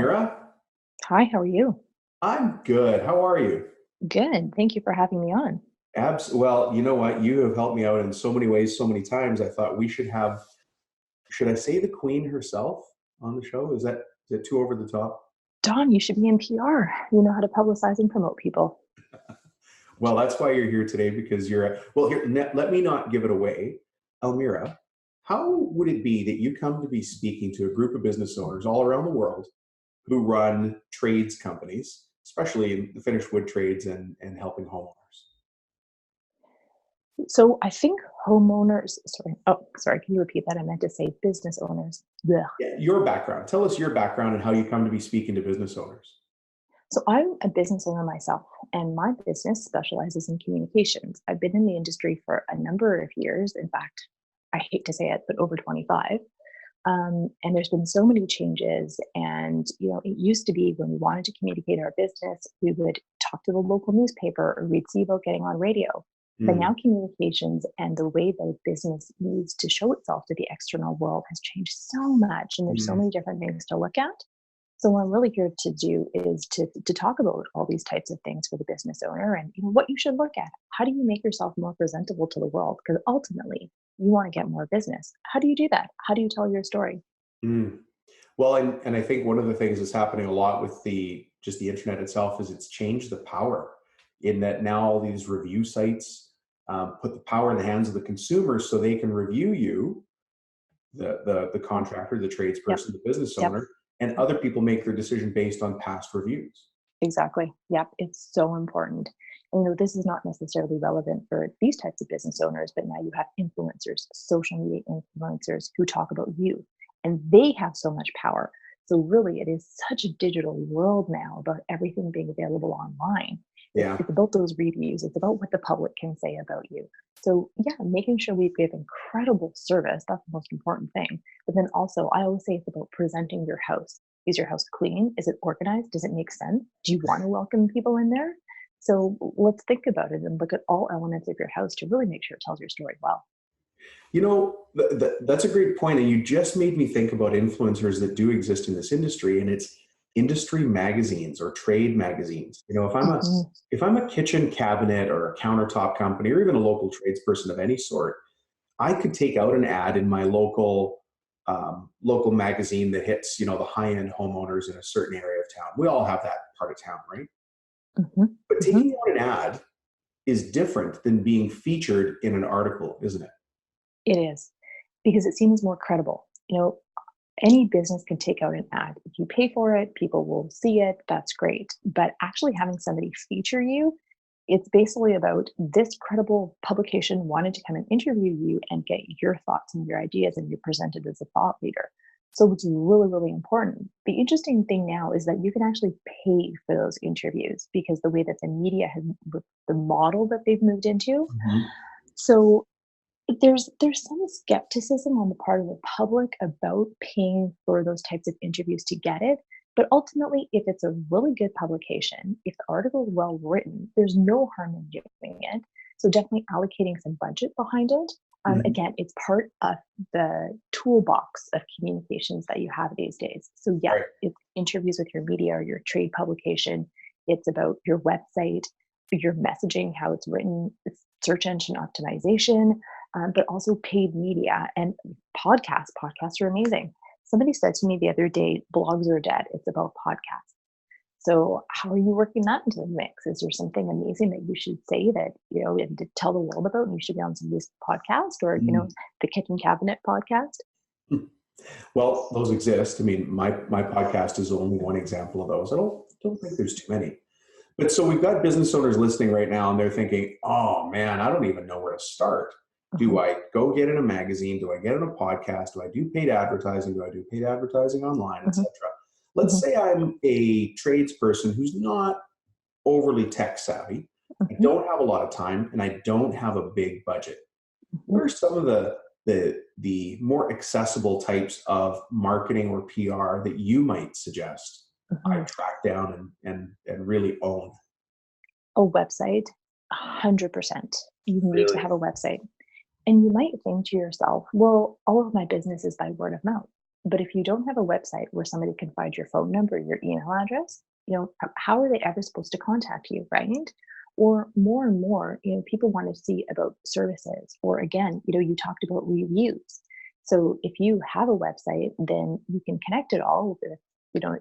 Almira. Hi, how are you? I'm good. How are you? Good. Thank you for having me on. Well, you know what? You have helped me out in so many ways, so many times. I thought we should have, should I say the Queen herself on the show? Is it too over the top? Dawn, you should be in PR. You know how to publicize and promote people. Well, that's why you're here today because well, here, let me not give it away. Almira, how would it be that you come to be speaking to a group of business owners all around the world who run trades companies, especially in the finished wood trades and helping homeowners? So I think homeowners, sorry, can you repeat that? I meant to say business owners. Blech. Yeah, your background. Tell us your background and how you come to be speaking to business owners. So I'm a business owner myself, and my business specializes in communications. I've been in the industry for a number of years. In fact, I hate to say it, but over 25. And there's been so many changes. And, it used to be when we wanted to communicate our business, we would talk to the local newspaper or we'd see about getting on radio. But Mm, now communications and the way that a business needs to show itself to the external world has changed so much. And there's so mm. many different things to look at. So what I'm really here to do is to talk about all these types of things for the business owner and what you should look at. How do you make yourself more presentable to the world? Because ultimately, you want to get more business. How do you do that? How do you tell your story? Mm. Well, and I think one of the things that's happening a lot with the just the internet itself is it's changed the power in that now all these review sites put the power in the hands of the consumer so they can review you, the contractor, the Yep. tradesperson, the business Yep. owner, and other people make their decision based on past reviews. Exactly. Yep. It's so important. And, this is not necessarily relevant for these types of business owners, but now you have influencers, social media influencers who talk about you, and they have so much power. So really, it is such a digital world now about everything being available online. Yeah. It's about those reviews. It's about what the public can say about you. So yeah, making sure we give incredible service, that's the most important thing. But then also, I always say it's about presenting your house. Is your house clean? Is it organized? Does it make sense? Do you want to welcome people in there? So let's think about it and look at all elements of your house to really make sure it tells your story well. You know, that's a great point, and you just made me think about influencers that do exist in this industry, and it's industry magazines or trade magazines. You know, Mhm. if I'm a kitchen cabinet or a countertop company or even a local tradesperson of any sort, I could take out an ad in my local magazine that hits the high end homeowners in a certain area of town. We all have that part of town, right? Mhm. But Mhm. taking out an ad is different than being featured in an article, isn't it? It is because it seems more credible. Any business can take out an ad. If you pay for it, people will see it. That's great. But actually having somebody feature you, it's basically about this credible publication wanted to come and interview you and get your thoughts and your ideas, and you're presented as a thought leader. So it's really, really important. The interesting thing now is that you can actually pay for those interviews because the way that the media has, with the model that they've moved into. Mhm. So there's some skepticism on the part of the public about paying for those types of interviews to get it. But ultimately, if it's a really good publication, if the article is well written, there's no harm in doing it. So definitely allocating some budget behind it. Mhm. Again, it's part of the toolbox of communications that you have these days. So yeah, Right. it's interviews with your media or your trade publication. It's about your website, your messaging, how it's written, it's search engine optimization, but also paid media and podcasts. Podcasts are amazing. Somebody said to me the other day, blogs are dead. It's about podcasts. So how are you working that into the mix? Is there something amazing that you should say that, and to tell the world about and you should be on somebody's podcast or, Mm. the kitchen cabinet podcast? Well, those exist. I mean, my podcast is only one example of those. I don't think there's too many. But so we've got business owners listening right now, and they're thinking, "Oh man, I don't even know where to start. Do Mhm, I go get in a magazine? Do I get in a podcast? Do I do paid advertising? Do I do paid advertising online, mhm, etc." Let's mhm, say I'm a tradesperson who's not overly tech savvy. I mhm, don't have a lot of time, and I don't have a big budget. mhm, What are some of the more accessible types of marketing or PR that you might suggest I mhm. track down and really own? A website, 100%. You need to Really? have a website. And you might think to yourself, well, all of my business is by word of mouth. But if you don't have a website where somebody can find your phone number, your email address, how are they ever supposed to contact you, right? Or more and more, people want to see about services. Or again, you talked about reviews. So if you have a website, then you can connect it all with,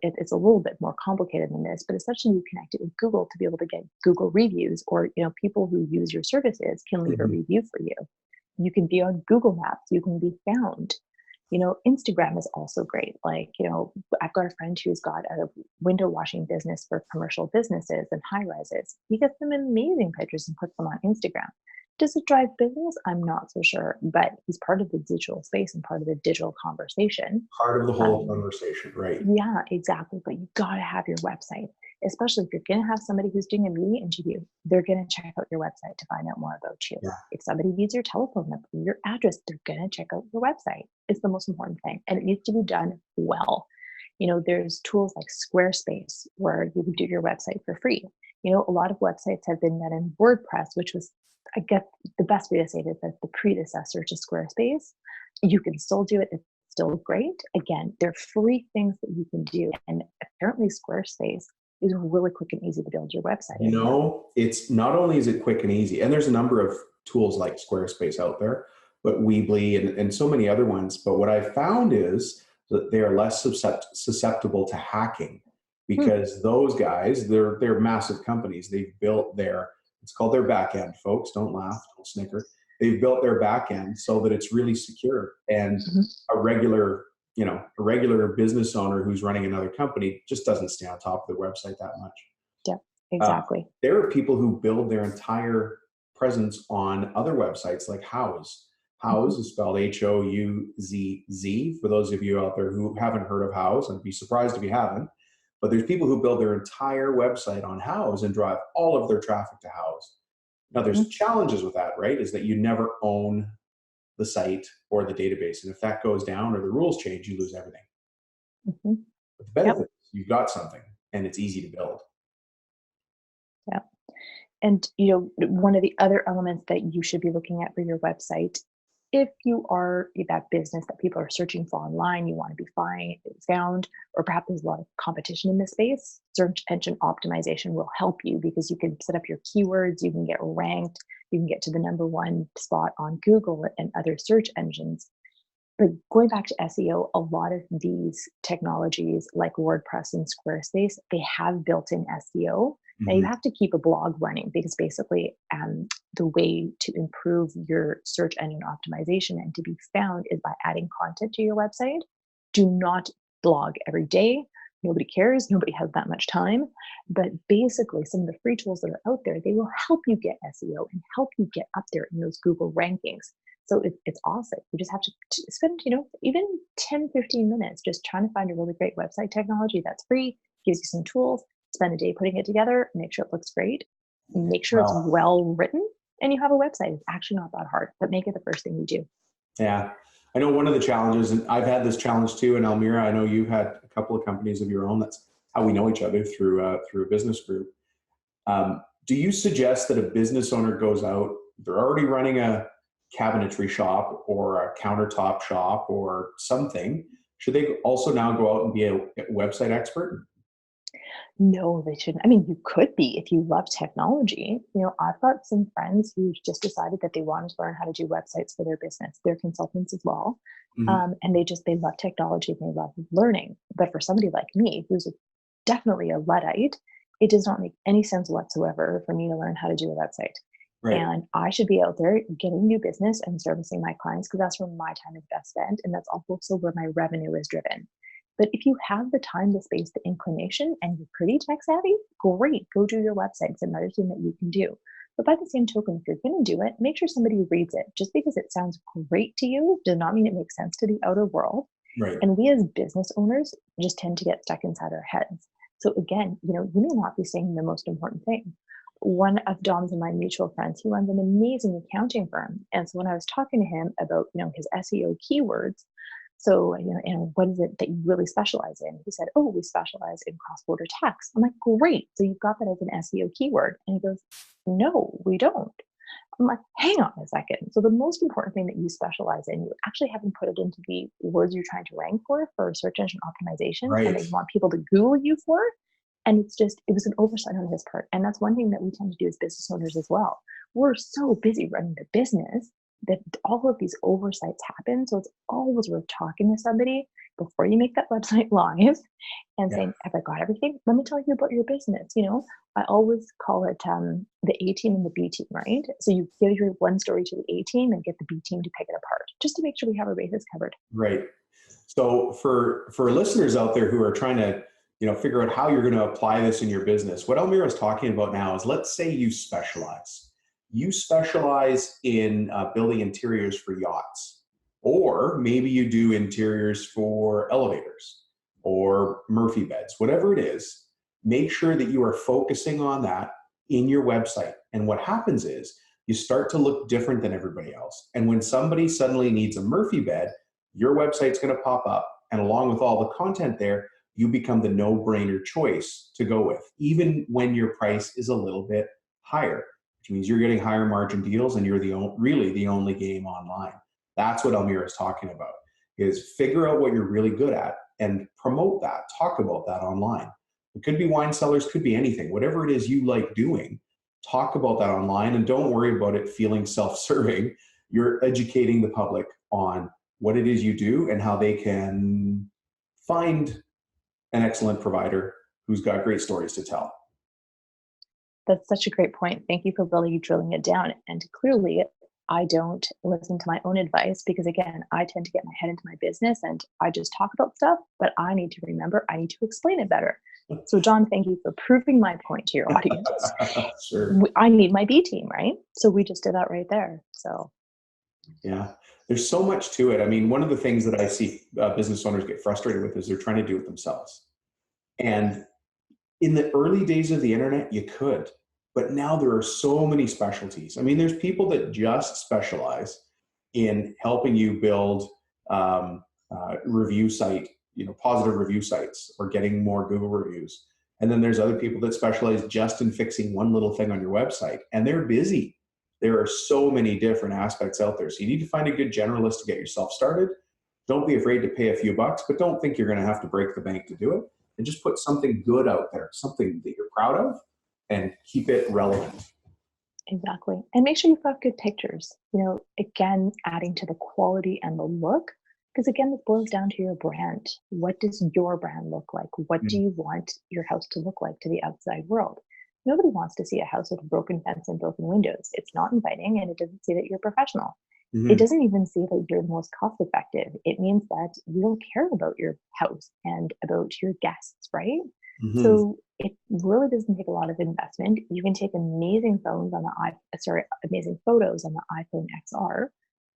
it's a little bit more complicated than this, but essentially you connect it with Google to be able to get Google reviews, or, people who use your services can leave a Mhm. review for you. You can be on Google Maps, you can be found. Instagram is also great. Like, I've got a friend who's got a window washing business for commercial businesses and high rises. He gets some amazing pictures and puts them on Instagram. Does it drive business? I'm not so sure, but he's part of the digital space and part of the digital conversation. Part of the whole Um, conversation, right? yeah, exactly. But you got to have your website, especially if you're going to have somebody who's doing a media interview. They're going to check out your website to find out more about you. Yeah. If somebody needs your telephone number, your address, they're going to check out your website. It's the most important thing. And it needs to be done well. There's tools like Squarespace where you can do your website for free. A lot of websites have been done in WordPress, which was, I guess, the best way to say it is that the predecessor to Squarespace. You can still do it. It's still great. Again, they're free things that you can do. And apparently Squarespace is really quick and easy to build your website in. It's not only is it quick and easy, and there's a number of tools like Squarespace out there, but Weebly and so many other ones. But what I found is that they are less susceptible to hacking Hmm. because those guys, they're massive companies. They've built it's called their back end, folks. Don't laugh, don't snicker. They've built their back end so that it's really secure. And Mhm. a regular business owner who's running another company just doesn't stay on top of their website that much. Yeah, Uh, exactly. there are people who build their entire presence on other websites like Houzz. Mhm. Houzz is spelled Houzz. For those of you out there who haven't heard of Houzz, I'd be surprised if you haven't. But there's people who build their entire website on Houzz and drive all of their traffic to Houzz. Now, there's Mhm. challenges with that, right? Is that you never own the site or the database. And if that goes down or the rules change, you lose everything. Mhm. But the Yep. benefit is you've got something and it's easy to build. Yeah. And one of the other elements that you should be looking at for your website, if you are that business that people are searching for online, you want to be found, or perhaps there's a lot of competition in this space, search engine optimization will help you because you can set up your keywords, you can get ranked, you can get to the number one spot on Google and other search engines. But going back to SEO, a lot of these technologies like WordPress and Squarespace, they have built-in SEO. Now you Mhm. have to keep a blog running because basically the way to improve your search engine optimization and to be found is by adding content to your website. Do not blog every day. Nobody cares. Nobody has that much time. But basically, some of the free tools that are out there, they will help you get SEO and help you get up there in those Google rankings. So it's awesome. You just have to spend, even 10, 15 minutes just trying to find a really great website technology that's free, gives you some tools, spend a day putting it together, make sure it looks great, make sure it's Well, well written, and you have a website. It's actually not that hard, but make it the first thing you do. yeah. I know one of the challenges, and I've had this challenge too in Almira. I know you've had a couple of companies of your own. That's how we know each other through a business group. Do you suggest that a business owner goes out, they're already running a cabinetry shop or a countertop shop or something? Should they also now go out and be a website expert? No, they shouldn't. I mean, you could be if you love technology. I've got some friends who just decided that they wanted to learn how to do websites for their business. They're consultants as well. Mhm. And they love technology and they love learning. But for somebody like me, who's definitely a Luddite, it does not make any sense whatsoever for me to learn how to do a website. Right. And I should be out there getting new business and servicing my clients because that's where my time is best spent. And that's also where my revenue is driven. But if you have the time, the space, the inclination, and you're pretty tech savvy, great, go do your website. It's another thing that you can do. But by the same token, if you're going to do it, make sure somebody reads it. Just because it sounds great to you does not mean it makes sense to the outer world. Right. And we as business owners just tend to get stuck inside our heads. So again, you may not be saying the most important thing. One of Dom's and my mutual friends, he runs an amazing accounting firm. And so when I was talking to him about, his SEO keywords, so, and what is it that you really specialize in? He said, oh, we specialize in cross-border tax. I'm like, great. So you've got that as an SEO keyword. And he goes, no, we don't. I'm like, hang on a second. So the most important thing that you specialize in, you actually haven't put it into the words you're trying to rank for search engine optimization, and Right. they want people to Google you for. And it was an oversight on his part. And that's one thing that we tend to do as business owners as well. We're so busy running the business that all of these oversights happen. So it's always worth talking to somebody before you make that website live and Yeah. saying, have I got everything? Let me tell you about your business. I always call it the A team and the B team, right? So you give your one story to the A team and get the B team to pick it apart, just to make sure we have our bases covered. Right. So for listeners out there who are trying to, figure out how you're going to apply this in your business, what Almira is talking about now is, let's say you specialize. You specialize in building interiors for yachts, or maybe you do interiors for elevators or Murphy beds, whatever it is. Make sure that you are focusing on that in your website. And what happens is you start to look different than everybody else. And when somebody suddenly needs a Murphy bed, your website's going to pop up. And along with all the content there, you become the no-brainer choice to go with, even when your price is a little bit higher, which means you're getting higher margin deals and you're really the only game online. That's what Almira is talking about, is figure out what you're really good at and promote that, talk about that online. It could be wine cellars, could be anything. Whatever it is you like doing, talk about that online, and don't worry about it feeling self-serving. You're educating the public on what it is you do and how they can find an excellent provider who's got great stories to tell. That's such a great point. Thank you for really drilling it down. And clearly, I don't listen to my own advice because, again, I tend to get my head into my business and I just talk about stuff, but I need to remember, I need to explain it better. So, John, thank you for proving my point to your audience. Sure. I need my B team, right? So, we just did that right there. So, Yeah, there's so much to it. I mean, one of the things that I see business owners get frustrated with is they're trying to do it themselves. And in the early days of the internet, you could, but now there are so many specialties. I mean, there's people that just specialize in helping you build review site, positive review sites, or getting more Google reviews. And then there's other people that specialize just in fixing one little thing on your website, and they're busy. There are so many different aspects out there. So you need to find a good generalist to get yourself started. Don't be afraid to pay a few bucks, but don't think you're going to have to break the bank to do it. And just put something good out there, something that you're proud of, and keep it relevant. exactly. And make sure you've got good pictures. Again, adding to the quality and the look, because again, this boils down to your brand. What does your brand look like? What do you want your house to look like to the outside world? Nobody wants to see a house with a broken fence and broken windows. It's not inviting, and it doesn't say that you're professional. It Mm-hmm. doesn't even say that you're the most cost effective. It means that you don't care about your house and about your guests, right? Mm-hmm. So it really doesn't take a lot of investment. You can take amazing amazing photos on the iPhone XR.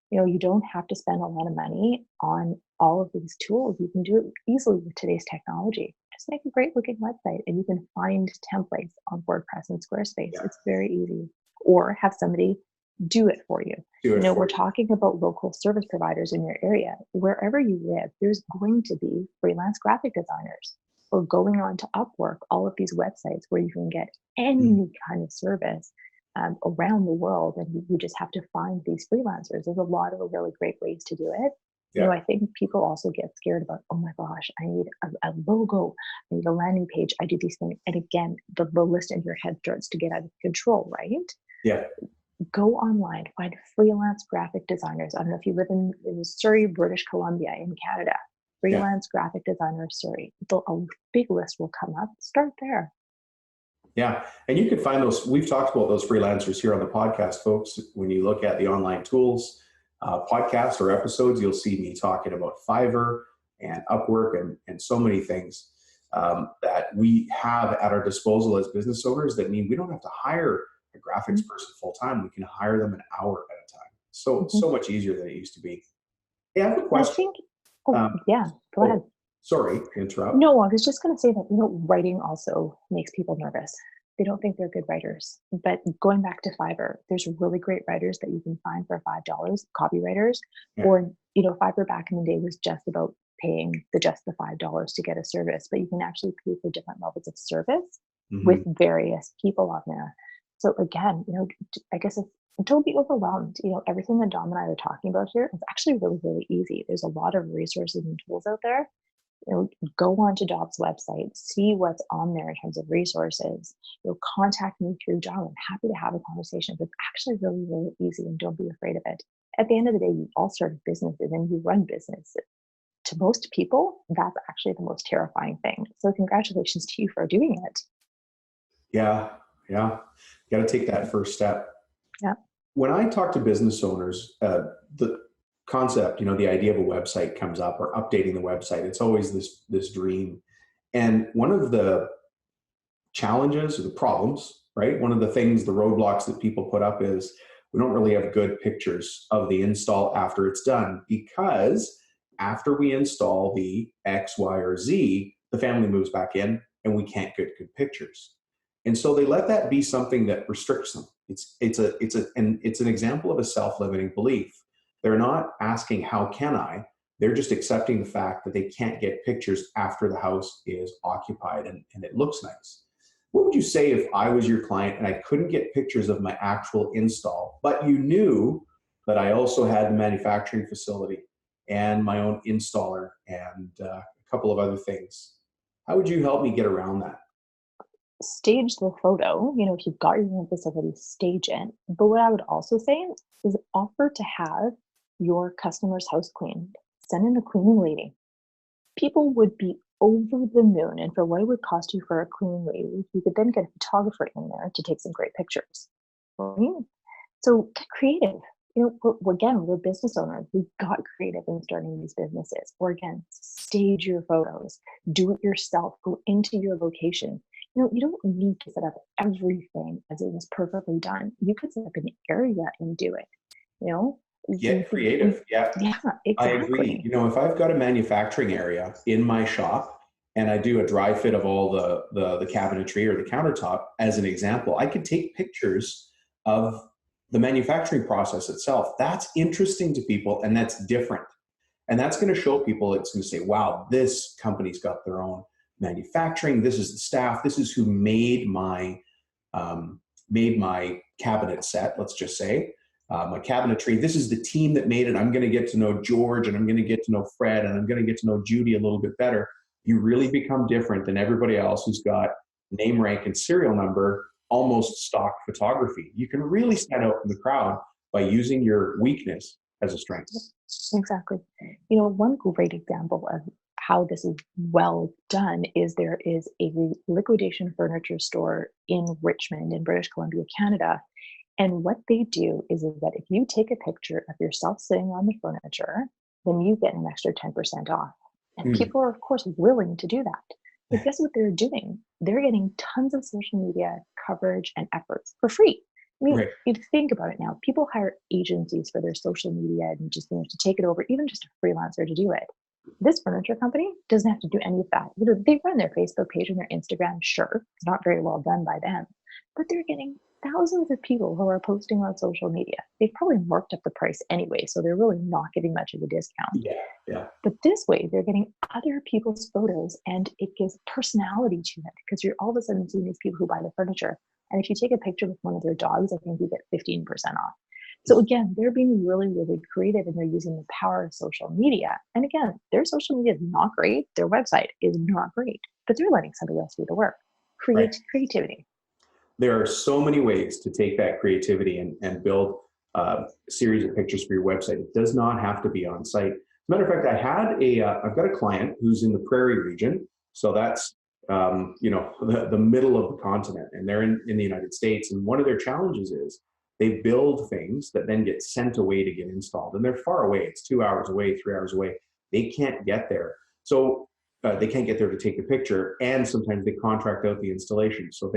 You don't have to spend a lot of money on all of these tools. You can do it easily with today's technology. Just make a great looking website, and you can find templates on WordPress and Squarespace. Yeah. It's very easy. Or have somebody do it for you. Do it We're for you. talking about local service providers in your area. Wherever you live, there's going to be freelance graphic designers, or going on to Upwork, all of these websites where you can get any kind of service around the world, and you just have to find these freelancers. There's a lot of really great ways to do it. Yeah. I think people also get scared about, oh my gosh, I need a logo, I need a landing page, I do these things. And again, the list in your head starts to get out of control, right? Yeah. Go online, find freelance graphic designers. I don't know if you live in Surrey, British Columbia, in Canada. Yeah. Freelance graphic designer Surrey. A big list will come up. Start there. Yeah. And you can find those. We've talked about those freelancers here on the podcast, folks. When you look at the online tools, podcasts or episodes, you'll see me talking about Fiverr and Upwork and so many things that we have at our disposal as business owners, that mean we don't have to hire a graphics person full time. We can hire them an hour at a time. So much easier than it used to be. Hey, I have a I question. think, Um, yeah, go ahead. Sorry to interrupt. No, I was just going to say that, writing also makes people nervous. They don't think they're good writers. But going back to Fiverr, there's really great writers that you can find for $5, copywriters. Yeah. Or, Fiverr back in the day was just about paying just the $5 to get a service, but you can actually pay for different levels of service with various people on there. So again, I guess it's Don't be overwhelmed. Everything that Dom and I are talking about here is actually really, really easy. There's a lot of resources and tools out there. Go onto Dom's website, see what's on there in terms of resources. Contact me through Dom. I'm happy to have a conversation. It's actually really, really easy, and don't be afraid of it. At the end of the day, you all start businesses and you run businesses. To most people, that's actually the most terrifying thing. So congratulations to you for doing it. Yeah, yeah. You got to take that first step. Yeah. When I talk to business owners, the concept, the idea of a website comes up, or updating the website. It's always this dream. And one of the challenges or the problems, right? One of the things, the roadblocks that people put up is we don't really have good pictures of the install after it's done, because after we install the X, Y, or Z, the family moves back in and we can't get good pictures. And so they let that be something that restricts them. It's an example of a self-limiting belief. They're not asking, how can I? They're just accepting the fact that they can't get pictures after the house is occupied and it looks nice. What would you say if I was your client and I couldn't get pictures of my actual install, but you knew that I also had the manufacturing facility and my own installer and a couple of other things? How would you help me get around that? Stage the photo. If you've got your own facility, stage it. But what I would also say is offer to have your customer's house cleaned. Send in a cleaning lady. People would be over the moon. And for what it would cost you for a cleaning lady, you could then get a photographer in there to take some great pictures. Right? So get creative. We're business owners. We got creative in starting these businesses. Or again, stage your photos. Do it yourself. Go into your location. You don't need to set up everything as it was perfectly done. You could set up an area and do it. You know, Get creative. Yeah, yeah, I agree. exactly. If I've got a manufacturing area in my shop and I do a dry fit of all the cabinetry or the countertop, as an example, I could take pictures of the manufacturing process itself. That's interesting to people and that's different. And that's going to show people, it's going to say, wow, this company's got their own manufacturing. This is the staff. This is who made my cabinet set, let's just say. My cabinetry. This is the team that made it. I'm going to get to know George and I'm going to get to know Fred and I'm going to get to know Judy a little bit better. You really become different than everybody else who's got name, rank, and serial number, almost stock photography. You can really stand out from the crowd by using your weakness as a strength. Exactly. One great example of how this is well done is there is a liquidation furniture store in Richmond in British Columbia, Canada. And what they do is that if you take a picture of yourself sitting on the furniture, then you get an extra 10% off. And people are, of course, willing to do that. But guess what they're doing? They're getting tons of social media coverage and efforts for free. I mean, Right. if you think about it now, people hire agencies for their social media and just to take it over, even just a freelancer to do it. This furniture company doesn't have to do any of that. They run their Facebook page and their Instagram, sure, it's not very well done by them, but they're getting thousands of people who are posting on social media. They've probably marked up the price anyway, so they're really not getting much of a discount. Yeah. But this way, they're getting other people's photos and it gives personality to it because you're all of a sudden seeing these people who buy the furniture. And if you take a picture with one of their dogs, I think you get 15% off. So again, they're being really, really creative and they're using the power of social media. And again, their social media is not great. Their website is not great, but they're letting somebody else do the work. Right. Creativity. There are so many ways to take that creativity and build a series of pictures for your website. It does not have to be on site. As a matter of fact, I've got a client who's in the prairie region. So that's, the middle of the continent, and they're in the United States. And one of their challenges is they build things that then get sent away to get installed. And they're far away. It's 2 hours away, 3 hours away. They can't get there. So they can't get there to take the picture. And sometimes they contract out the installation. So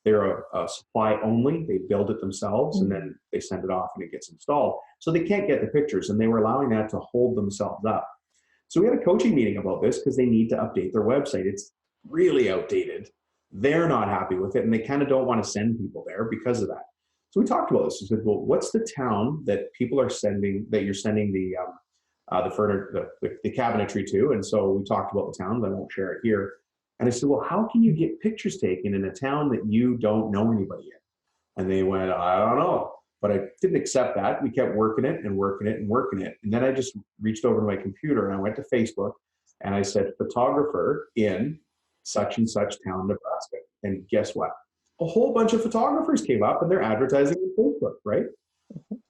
they're a supply only. They build it themselves and then they send it off and it gets installed. So they can't get the pictures, and they were allowing that to hold themselves up. So we had a coaching meeting about this because they need to update their website. It's really outdated. They're not happy with it, and they kind of don't want to send people there because of that. So we talked about this. We said, well, what's the town that people are sending, that you're sending the furniture, the cabinetry to? And so we talked about the towns. I won't share it here. And I said, well, how can you get pictures taken in a town that you don't know anybody in? And they went, I don't know. but I didn't accept that. We kept working it and working it and working it. And then I just reached over to my computer and I went to Facebook and I said, photographer in such and such town, Nebraska. And guess what? A whole bunch of photographers came up and they're advertising on Facebook, right?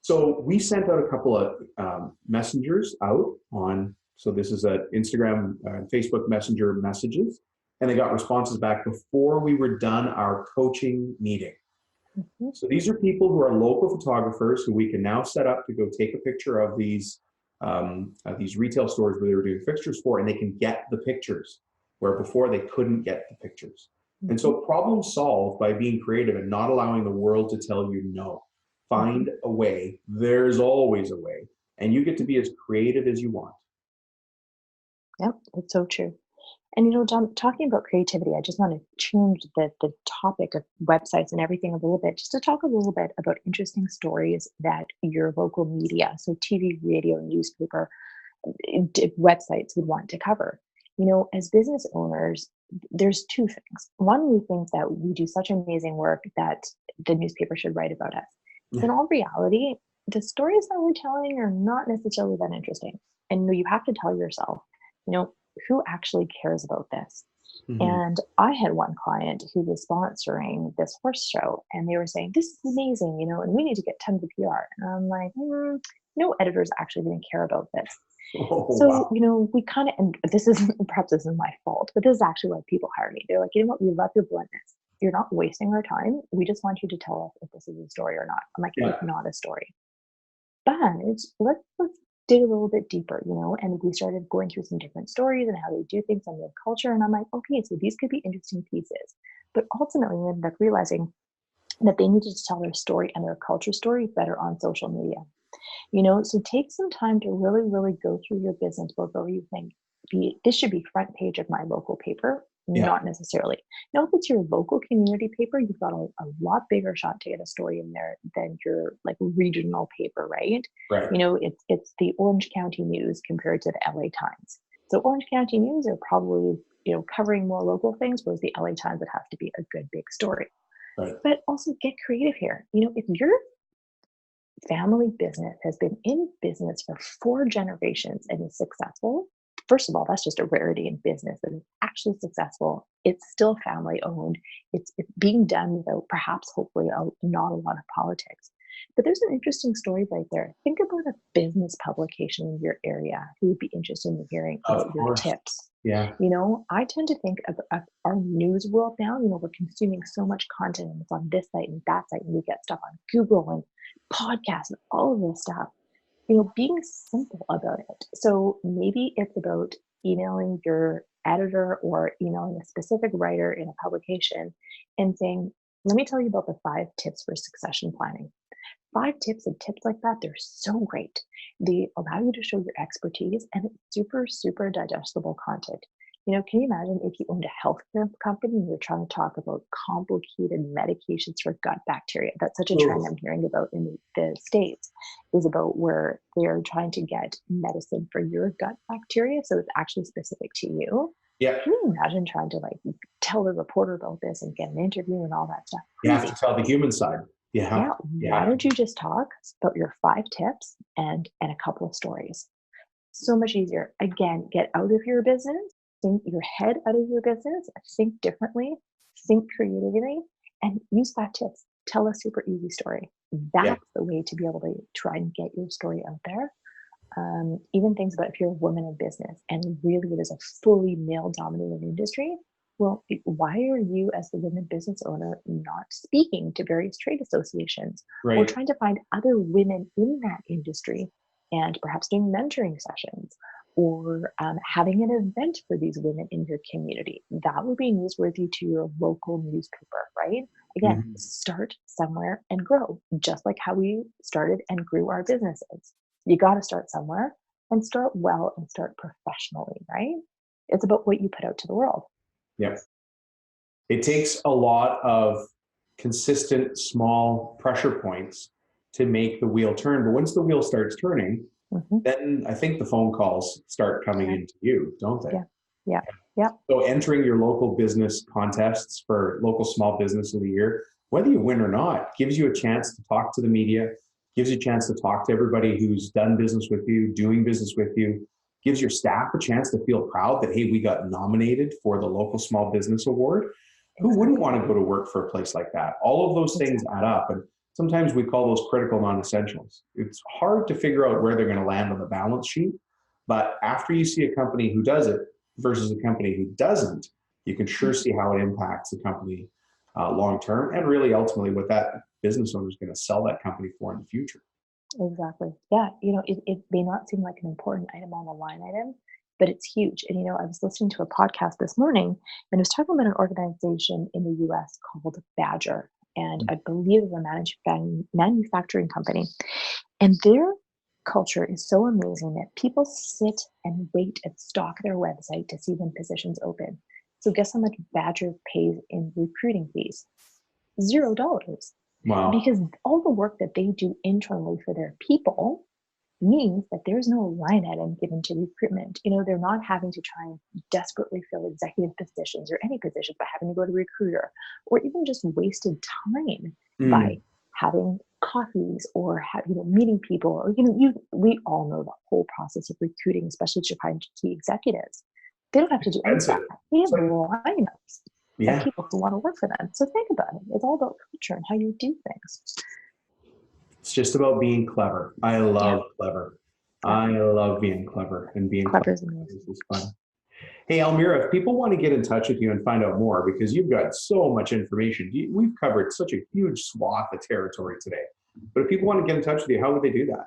So we sent out a couple of messengers out on, so this is a Instagram, Facebook Messenger messages, and they got responses back before we were done our coaching meeting. Mm-hmm. So these are people who are local photographers who we can now set up to go take a picture of these retail stores where they were doing fixtures for, and they can get the pictures where before they couldn't get the pictures. Mm-hmm. And so problem solved by being creative and not allowing the world to tell you no. Find a way. There's always a way. And you get to be as creative as you want. Yep, that's so true. And John, talking about creativity, I just want to change the topic of websites and everything a little bit, just to talk a little bit about interesting stories that your local media, so TV, radio, newspaper, websites would want to cover. As business owners, there's two things. One, we think that we do such amazing work that the newspaper should write about us. In all reality, the stories that we're telling are not necessarily that interesting. And you have to tell yourself, who actually cares about this? Mm-hmm. And I had one client who was sponsoring this horse show, and they were saying, this is amazing, and we need to get tons of PR. And I'm like, no editor's actually going to care about this. Oh, so, wow. We kind of, and perhaps this is my fault, but this is actually why people hire me. They're like, you know what, we love your bluntness. You're not wasting our time. We just want you to tell us if this is a story or not. I'm like, it's not a story. But let's dig a little bit deeper, and we started going through some different stories and how they do things and their culture. And I'm like, okay, so these could be interesting pieces. But ultimately, we ended up realizing that they needed to tell their story and their culture story better on social media. So take some time to really, really go through your business book where you think, this should be front page of my local paper. Not necessarily. If it's your local community paper, you've got a lot bigger shot to get a story in there than your regional paper, right? Right. It's the Orange County News compared to the LA Times. So Orange County News are probably, covering more local things, whereas the LA Times would have to be a good big story. Right. But also get creative here. If your family business has been in business for 4 generations and is successful, first of all, that's just a rarity in business that is actually successful. It's still family owned. It's being done without perhaps, hopefully, not a lot of politics. But there's an interesting story right there. Think about a business publication in your area who would be interested in hearing about your tips. Yeah. I tend to think of our news world now. We're consuming so much content, and it's on this site and that site, and we get stuff on Google and podcasts and all of this stuff. Being simple about it. So maybe it's about emailing your editor or emailing a specific writer in a publication and saying, let me tell you about the 5 tips for succession planning. 5 tips and tips like that, they're so great. They allow you to show your expertise, and it's super, super digestible content. Can you imagine if you owned a healthcare company and you're trying to talk about complicated medications for gut bacteria? That's such a trend I'm hearing about in the States, is about where they're trying to get medicine for your gut bacteria, so it's actually specific to you. Yeah. Can you imagine trying to tell the reporter about this and get an interview and all that stuff? You have to tell the human side. Yeah. Why don't you just talk about your 5 tips and a couple of stories? So much easier. Again, get out of your business. Think your head out of your business, think differently, think creatively, and use 5 tips. Tell a super easy story. That's the way to be able to try and get your story out there. Even things about if you're a woman in business and really it is a fully male-dominated industry, well, why are you as the women business owner not speaking to various trade associations or trying to find other women in that industry and perhaps doing mentoring sessions? Or having an event for these women in your community. That would be newsworthy to your local newspaper, right? Again, start somewhere and grow, just like how we started and grew our businesses. You got to start somewhere and start well and start professionally, right? It's about what you put out to the world. Yep. It takes a lot of consistent, small pressure points to make the wheel turn. But once the wheel starts turning, then I think the phone calls start coming into you, don't they? Yeah. So entering your local business contests for local small business of the year, whether you win or not, gives you a chance to talk to the media, gives you a chance to talk to everybody who's done business with you, doing business with you, gives your staff a chance to feel proud that, hey, we got nominated for the local small business award. Who wouldn't want to go to work for a place like that? All of those things add up. And sometimes we call those critical non-essentials. It's hard to figure out where they're going to land on the balance sheet. But after you see a company who does it versus a company who doesn't, you can sure see how it impacts the company long term, and really ultimately what that business owner is going to sell that company for in the future. Exactly. Yeah. It may not seem like an important item on the line item, but it's huge. And, I was listening to a podcast this morning and it was talking about an organization in the US called Badger. And I believe it's a manufacturing company. And their culture is so amazing that people sit and wait and stalk their website to see when positions open. So guess how much Badger pays in recruiting fees? $0. Wow. Because all the work that they do internally for their people means that there's no line item given to recruitment. They're not having to try and desperately fill executive positions or any positions by having to go to recruiter, or even just wasted time by having coffees or meeting people, or we all know the whole process of recruiting, especially to find key executives. They don't have to do any of that. They have lineups of people who want to work for them. So think about it. It's all about culture and how you do things. It's just about being clever. I love clever. I love being clever, and being clever is fun. Hey, Almira, if people want to get in touch with you and find out more, because you've got so much information, we've covered such a huge swath of territory today. But if people want to get in touch with you, how would they do that?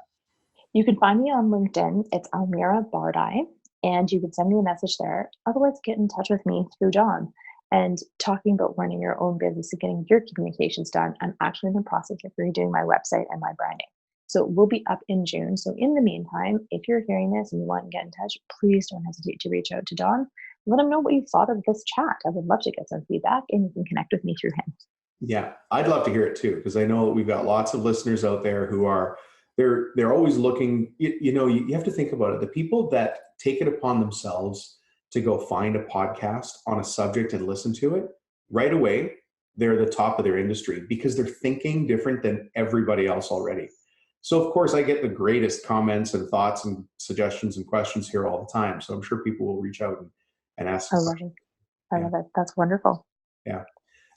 You can find me on LinkedIn. It's Almira Bardai, and you can send me a message there. Otherwise, get in touch with me through John. And talking about running your own business and getting your communications done, I'm actually in the process of redoing my website and my branding. So it will be up in June. So in the meantime, if you're hearing this and you want to get in touch, please don't hesitate to reach out to Don. Let him know what you thought of this chat. I would love to get some feedback, and you can connect with me through him. Yeah, I'd love to hear it too, because I know we've got lots of listeners out there who are, they're always looking, you have to think about it. The people that take it upon themselves to go find a podcast on a subject and listen to it, right away, they're the top of their industry because they're thinking different than everybody else already. So of course I get the greatest comments and thoughts and suggestions and questions here all the time. So I'm sure people will reach out and ask. I love it. I love it. That's wonderful. Yeah.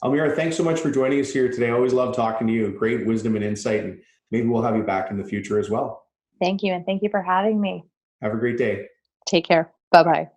Almira, thanks so much for joining us here today. I always love talking to you. Great wisdom and insight. And maybe we'll have you back in the future as well. Thank you. And thank you for having me. Have a great day. Take care. Bye-bye.